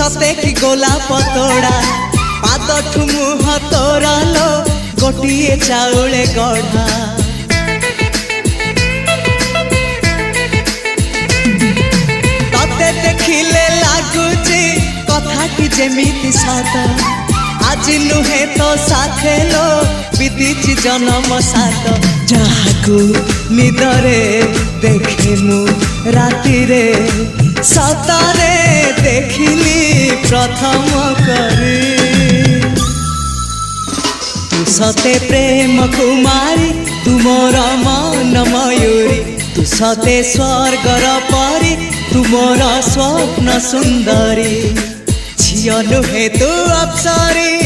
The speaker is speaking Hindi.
सते कि गोलाप तोड़ा पाद ठुमुह तोरा लो गोटिए चाउले गढ़ा तते देखिले लागुची कथा कि जेमिति साथ आज नुहे तो साथे लो बीतीची जन्म साथ जहाकू निदरे देखे मु राति रे सतारे देखिली प्रथम करी तू सते प्रेम कुमारी तू मोर मन मयूरी तू सते स्वर्गर परी तू मोर स्वप्न सुंदरी झियो नुहे तू अप्सरी